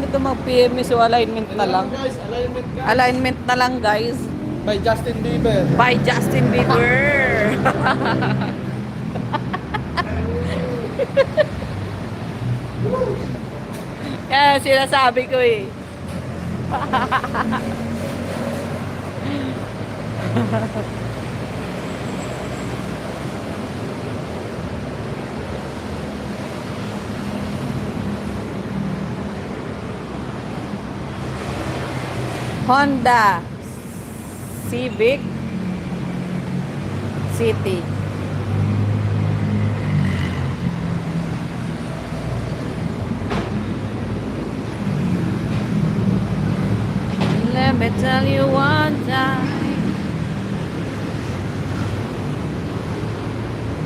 dito mag-PMS o alignment na lang. Guys, alignment guys. Alignment na lang guys. By Justin Bieber. By Justin Bieber. Yan sinasabi ko eh. Honda Civic City. Let me tell you why